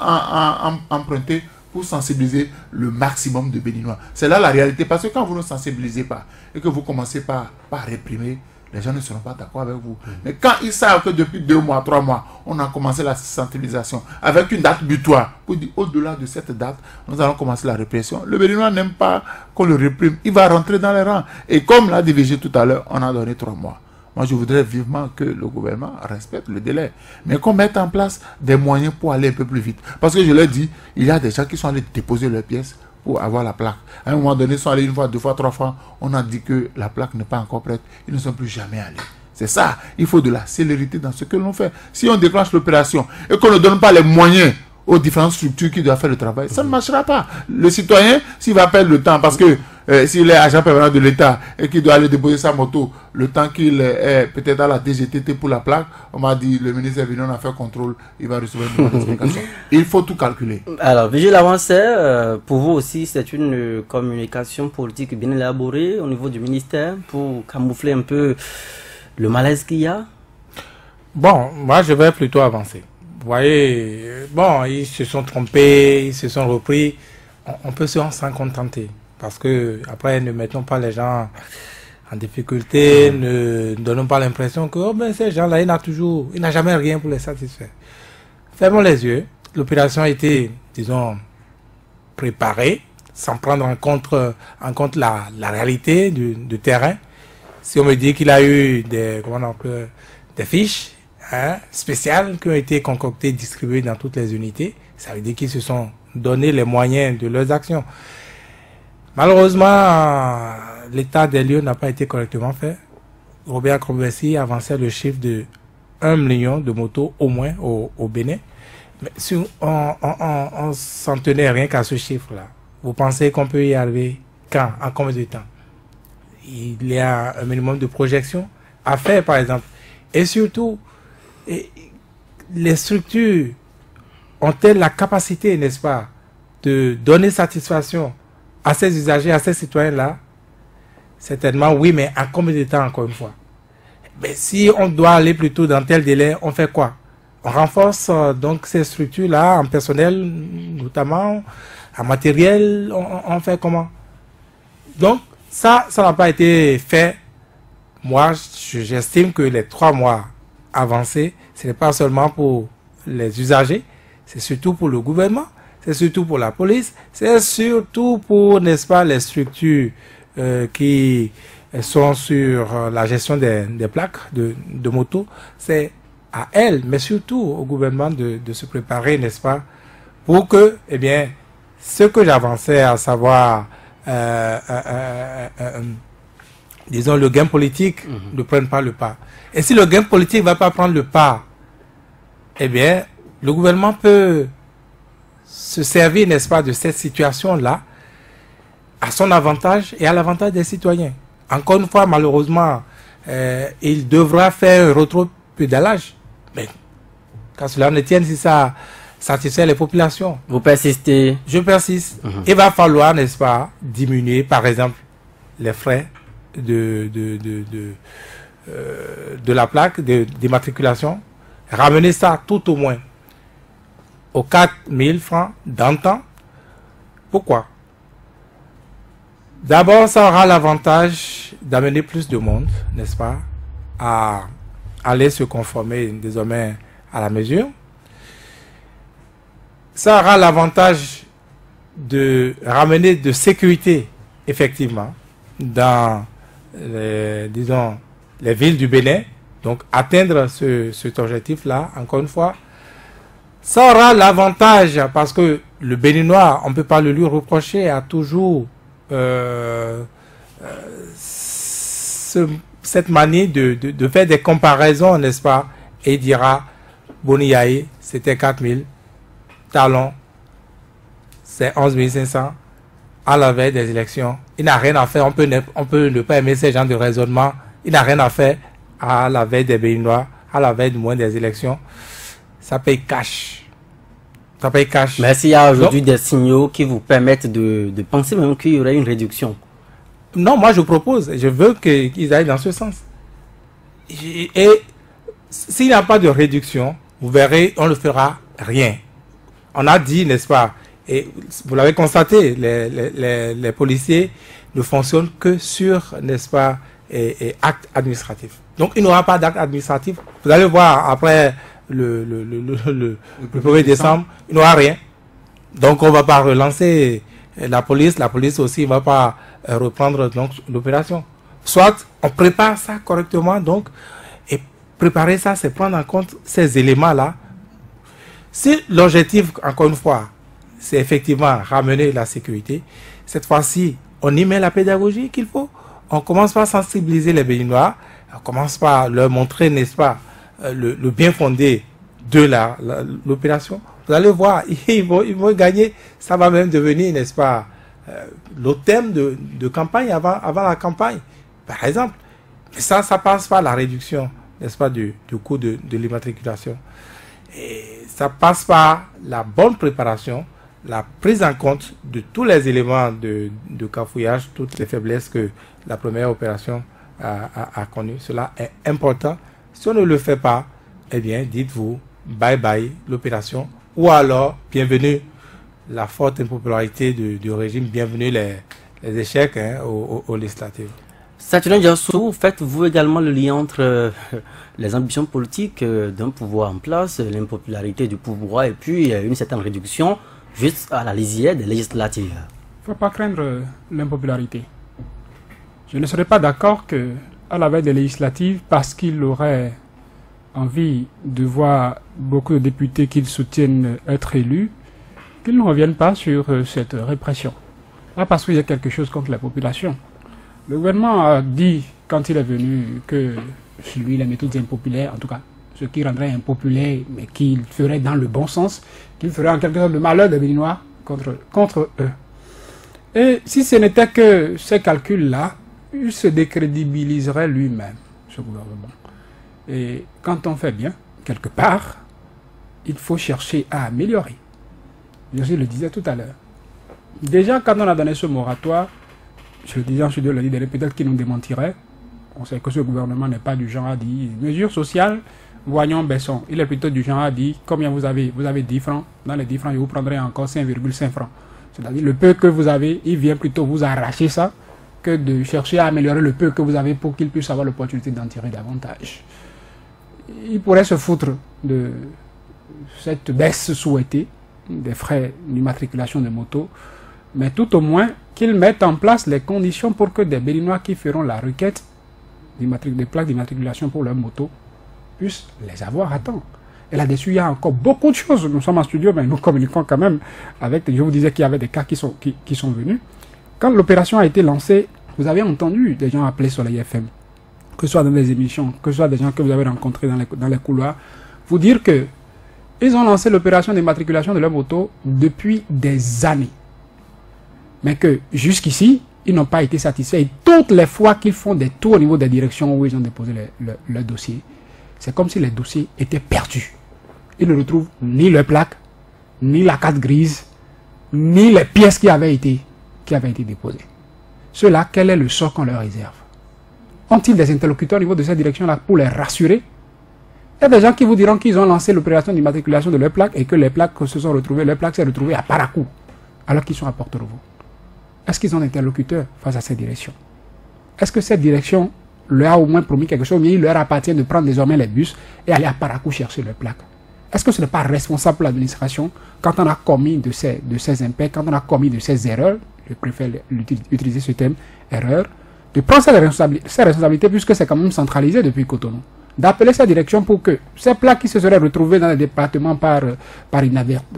emprunter pour sensibiliser le maximum de Béninois? C'est là la réalité. Parce que quand vous ne sensibilisez pas et que vous commencez par réprimer, les gens ne seront pas d'accord avec vous. Mais quand ils savent que depuis 2 mois, 3 mois, on a commencé la sensibilisation avec une date butoir, pour dire au-delà de cette date, nous allons commencer la répression. Le Béninois n'aime pas qu'on le réprime. Il va rentrer dans les rangs. Et comme l'a dit Vigé tout à l'heure, on a donné 3 mois. Moi, je voudrais vivement que le gouvernement respecte le délai. Mais qu'on mette en place des moyens pour aller un peu plus vite. Parce que je l'ai dit, il y a des gens qui sont allés déposer leurs pièces pour avoir la plaque. À un moment donné, ils sont allés 1 fois, 2 fois, 3 fois. On a dit que la plaque n'est pas encore prête. Ils ne sont plus jamais allés. C'est ça. Il faut de la célérité dans ce que l'on fait. Si on déclenche l'opération et qu'on ne donne pas les moyens aux différentes structures qui doivent faire le travail, ça ne marchera pas. Le citoyen, s'il va perdre le temps, parce que s'il est agent permanent de l'État et qu'il doit aller déposer sa moto, le temps qu'il est peut-être à la DGTT pour la plaque, on m'a dit, le ministre est venu, on a fait contrôle, il va recevoir une explication. Il faut tout calculer. Alors, Vigile Avancé, pour vous aussi, c'est une communication politique bien élaborée au niveau du ministère pour camoufler un peu le malaise qu'il y a? Bon, moi je vais plutôt avancer. Vous voyez, bon, ils se sont trompés, ils se sont repris. On peut s'en contenter. Parce que, après, ne mettons pas les gens en difficulté, ne donnons pas l'impression que oh ben, ces gens-là, il n'a jamais rien pour les satisfaire. Fermons les yeux. L'opération a été, disons, préparée, sans prendre en compte la réalité du terrain. Si on me dit qu'il a eu des fiches spéciales qui ont été concoctées, distribuées dans toutes les unités, ça veut dire qu'ils se sont donné les moyens de leurs actions. Malheureusement, l'état des lieux n'a pas été correctement fait. Robert Kourbessi avançait le chiffre de 1 million de motos au moins au Bénin. Mais si on s'en tenait rien qu'à ce chiffre-là, vous pensez qu'on peut y arriver quand, en combien de temps? Il y a un minimum de projection à faire, par exemple. Et surtout, les structures ont-elles la capacité, n'est-ce pas, de donner satisfaction à ces usagers, à ces citoyens-là? Certainement oui, mais en combien de temps, encore une fois? Mais si on doit aller plutôt dans tel délai, on fait quoi? On renforce donc ces structures-là en personnel, notamment en matériel, on fait comment? Donc, ça n'a pas été fait. Moi, j'estime que les 3 mois avancés, ce n'est pas seulement pour les usagers, c'est surtout pour le gouvernement, c'est surtout pour la police, c'est surtout pour, n'est-ce pas, les structures qui sont sur la gestion des plaques de moto. C'est à elles, mais surtout au gouvernement de se préparer, n'est-ce pas, pour que, eh bien, ce que j'avançais, à savoir, disons, le gain politique ne prenne pas le pas. Et si le gain politique ne va pas prendre le pas, eh bien, le gouvernement peut se servir, n'est-ce pas, de cette situation-là à son avantage et à l'avantage des citoyens. Encore une fois, malheureusement, il devra faire un rétropédalage. Mais qu'à cela ne tienne, si ça satisfait les populations. Vous persistez? Je persiste. Il va falloir, n'est-ce pas, diminuer, par exemple, les frais de la plaque d'immatriculation, ramener ça tout au moins aux 4 000 francs d'antan. Pourquoi? D'abord, ça aura l'avantage d'amener plus de monde, n'est-ce pas, à aller se conformer désormais à la mesure. Ça aura l'avantage de ramener de sécurité, effectivement, dans disons, les villes du Bénin. Donc, atteindre cet objectif-là, encore une fois, ça aura l'avantage, parce que le Béninois, on ne peut pas le lui reprocher, a toujours cette manie de faire des comparaisons, n'est-ce pas, et il dira, Boniaï, c'était 4 000, Talon, c'est 11 500, à la veille des élections. Il n'a rien à faire, on peut ne pas aimer ces gens de raisonnement, il n'a rien à faire à la veille des Béninois, à la veille du moins des élections. Ça paye cash. Ça paye cash. Mais s'il y a aujourd'hui des signaux qui vous permettent de penser même qu'il y aurait une réduction? Non, moi je propose, je veux qu'ils aillent dans ce sens. Et s'il n'y a pas de réduction, vous verrez, on ne fera rien. On a dit, n'est-ce pas, et vous l'avez constaté, les policiers ne fonctionnent que sur, n'est-ce pas, actes administratifs. Donc il n'y aura pas d'acte administratif. Vous allez voir après le 1er décembre, il n'y aura rien. Donc on ne va pas relancer la police aussi ne va pas reprendre donc l'opération. Soit on prépare ça correctement, donc, et préparer ça, c'est prendre en compte ces éléments-là. Si l'objectif, encore une fois, c'est effectivement ramener la sécurité, cette fois-ci, on y met la pédagogie qu'il faut. On commence par sensibiliser les Béninois, on commence par leur montrer, n'est-ce pas, le bien fondé de l'opération. Vous allez voir, ils vont gagner. Ça va même devenir, n'est-ce pas, le thème de campagne avant la campagne, par exemple. Et ça passe par la réduction, n'est-ce pas, du coût de l'immatriculation. Et ça passe par la bonne préparation, la prise en compte de tous les éléments de cafouillage, toutes les faiblesses que la première opération a connues. Cela est important. Si on ne le fait pas, eh bien, dites-vous, bye bye l'opération, ou alors, bienvenue la forte impopularité du régime, bienvenue les échecs aux législatives. Saturnin Diassou, faites-vous également le lien entre les ambitions politiques d'un pouvoir en place, l'impopularité du pouvoir et puis une certaine réduction juste à la lisière des législatives? Il ne faut pas craindre l'impopularité. Je ne serais pas d'accord qu'à la veille des législatives, parce qu'il aurait envie de voir beaucoup de députés qu'il soutiennent être élus, qu'ils ne reviennent pas sur cette répression. Pas parce qu'il y a quelque chose contre la population. Le gouvernement a dit, quand il est venu, que chez lui, les méthodes impopulaires, en tout cas, ce qui rendrait impopulaire, mais qu'il ferait dans le bon sens, qu'il ferait en quelque sorte le malheur des Béninois contre eux. Et si ce n'était que ces calculs-là, il se décrédibiliserait lui-même, ce gouvernement. Et quand on fait bien, quelque part, il faut chercher à améliorer. Je le disais tout à l'heure. Déjà, quand on a donné ce moratoire, je le disais en studio lundi dernier, peut-être qu'il nous démentirait. On sait que ce gouvernement n'est pas du genre à dire mesures sociales, voyons Besson. Il est plutôt du genre à dire combien vous avez 10 francs. Dans les 10 francs, je vous prendrai encore 5,5 francs. C'est-à-dire le peu que vous avez, il vient plutôt vous arracher ça que de chercher à améliorer le peu que vous avez pour qu'il puisse avoir l'opportunité d'en tirer davantage. Il pourrait se foutre de cette baisse souhaitée des frais d'immatriculation de moto, mais tout au moins qu'ils mettent en place les conditions pour que des Béninois qui feront la requête des plaques d'immatriculation pour leur moto puissent les avoir à temps. Et là-dessus, il y a encore beaucoup de choses. Nous sommes en studio, mais nous communiquons quand même avec... Je vous disais qu'il y avait des cas qui sont venus. Quand l'opération a été lancée, vous avez entendu des gens appeler Soleil FM, que ce soit dans des émissions, que ce soit des gens que vous avez rencontrés dans les couloirs, vous dire que ils ont lancé l'opération d'immatriculation de leur moto depuis des années. Mais que jusqu'ici, ils n'ont pas été satisfaits. Et toutes les fois qu'ils font des tours au niveau des directions où ils ont déposé leur dossier, c'est comme si les dossiers étaient perdus. Ils ne retrouvent ni leur plaque, ni la carte grise, ni les pièces qui avaient été déposées. Ceux-là, quel est le sort qu'on leur réserve? Ont-ils des interlocuteurs au niveau de cette direction-là pour les rassurer? Il y a des gens qui vous diront qu'ils ont lancé l'opération d'immatriculation de leur plaque et que les plaques se sont retrouvées, leur plaque s'est retrouvée à Parakou, alors qu'ils sont à Porto-Novo. Est-ce qu'ils ont un interlocuteur face à cette direction? Est-ce que cette direction leur a au moins promis quelque chose, mais il leur appartient de prendre désormais les bus et aller à Parakou chercher leurs plaques? Est-ce que ce n'est pas responsable pour l'administration quand on a commis de ces impairs, quand on a commis de ces erreurs, je préfère utiliser ce terme, erreur, de prendre ses responsabilités puisque c'est quand même centralisé depuis Cotonou, d'appeler sa direction pour que ces plaques qui se seraient retrouvées dans le département par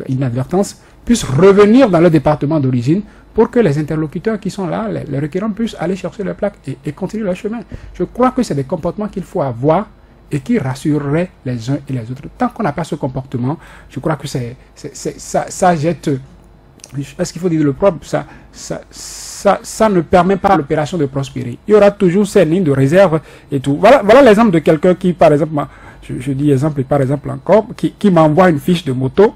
inadvertance puissent revenir dans le département d'origine pour que les interlocuteurs qui sont là, les requérants, puissent aller chercher leurs plaques et continuer leur chemin. Je crois que c'est des comportements qu'il faut avoir et qui rassureraient les uns et les autres. Tant qu'on n'a pas ce comportement, je crois que ça jette... Est-ce qu'il faut dire le propre? Ça ne permet pas à l'opération de prospérer. Il y aura toujours ces lignes de réserve et tout. Voilà l'exemple de quelqu'un qui, par exemple, je dis exemple et par exemple encore, qui m'envoie une fiche de moto.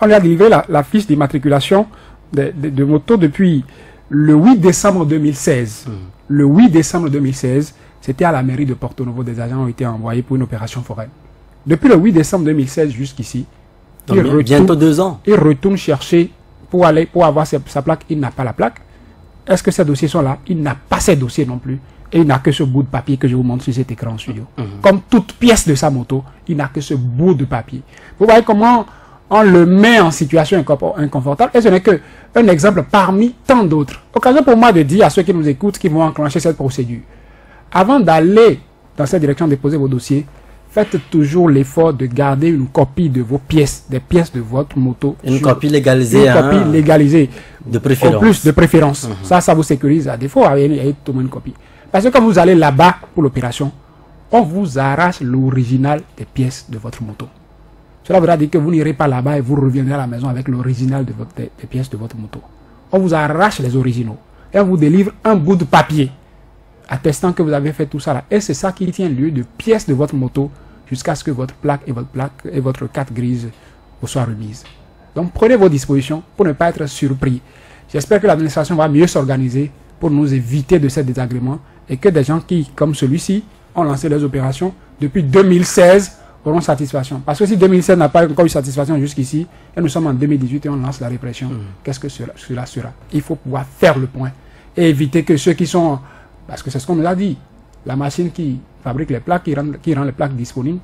On lui a délivré la fiche d'immatriculation de moto depuis le 8 décembre 2016. Le 8 décembre 2016, c'était à la mairie de Porto-Novo, des agents ont été envoyés pour une opération foraine. Depuis le 8 décembre 2016 jusqu'ici, bientôt 2 ans. Il retourne chercher pour avoir sa plaque, il n'a pas la plaque. Est-ce que ces dossiers sont là? Il n'a pas ces dossiers non plus. Et il n'a que ce bout de papier que je vous montre sur cet écran en studio. Comme toute pièce de sa moto, il n'a que ce bout de papier. Vous voyez comment on le met en situation inconfortable. Et ce n'est qu'un exemple parmi tant d'autres. Occasion pour moi de dire à ceux qui nous écoutent, qui vont enclencher cette procédure, avant d'aller dans cette direction déposer vos dossiers, faites toujours l'effort de garder une copie de vos pièces, des pièces de votre moto. Une copie légalisée. Une copie légalisée. De préférence. Au plus de préférence. Ça vous sécurise. À défaut, ayez tout le monde une copie. Parce que quand vous allez là-bas pour l'opération, on vous arrache l'original des pièces de votre moto. Cela voudra dire que vous n'irez pas là-bas et vous reviendrez à la maison avec l'original des pièces de votre moto. On vous arrache les originaux. Et on vous délivre un bout de papier attestant que vous avez fait tout ça là. Et c'est ça qui tient lieu de pièces de votre moto jusqu'à ce que votre plaque et votre carte grise vous soient remises. Donc prenez vos dispositions pour ne pas être surpris. J'espère que l'administration va mieux s'organiser pour nous éviter de ces désagréments et que des gens qui, comme celui-ci, ont lancé leurs opérations depuis 2016 auront satisfaction. Parce que si 2016 n'a pas encore eu satisfaction jusqu'ici, et nous sommes en 2018 et on lance la répression, qu'est-ce que cela sera? Il faut pouvoir faire le point et éviter que ceux qui sont Parce que c'est ce qu'on nous a dit. La machine qui fabrique les plaques, qui rend les plaques disponibles,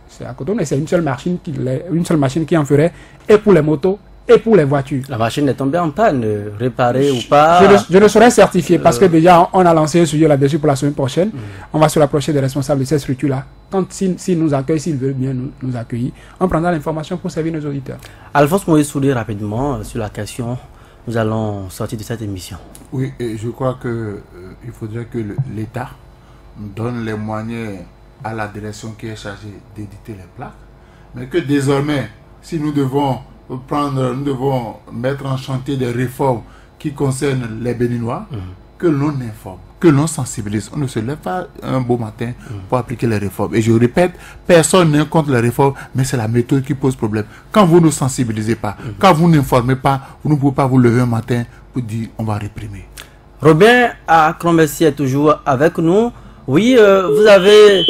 c'est à Cotonou. Et c'est une seule machine qui en ferait et pour les motos et pour les voitures. La machine est tombée en panne, réparée ou pas? Je ne saurais certifier parce que déjà on a lancé un sujet là-dessus pour la semaine prochaine. On va se rapprocher des responsables de ces structures-là. Quand s'ils nous accueillent, s'ils veulent bien nous accueillir, on prendra l'information pour servir nos auditeurs. Alphonse Moïse Soudé, rapidement sur la question, nous allons sortir de cette émission. Oui, et je crois que il faudrait que l'État donne les moyens à la direction qui est chargée d'éditer les plaques, mais que désormais, si nous devons mettre en chantier des réformes qui concernent les Béninois, que l'on informe, que l'on sensibilise. On ne se lève pas un beau matin pour appliquer les réformes. Et je répète, personne n'est contre les réformes, mais c'est la méthode qui pose problème. Quand vous ne sensibilisez pas, quand vous n'informez pas, vous ne pouvez pas vous lever un matin pour dire on va réprimer. Robin Akromessi est toujours avec nous. Oui, vous avez...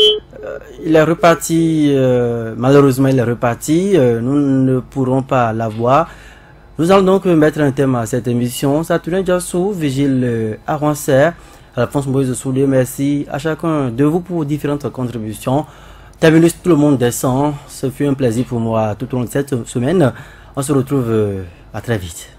il est reparti, malheureusement il est reparti, nous ne pourrons pas l'avoir. Nous allons donc mettre un thème à cette émission. Saturnin Diassou, Vigile Aroncer, Alphonse Moïse Soudé, merci à chacun de vous pour différentes contributions. Terminus, tout le monde descend. Ce fut un plaisir pour moi tout au long de cette semaine. On se retrouve à très vite.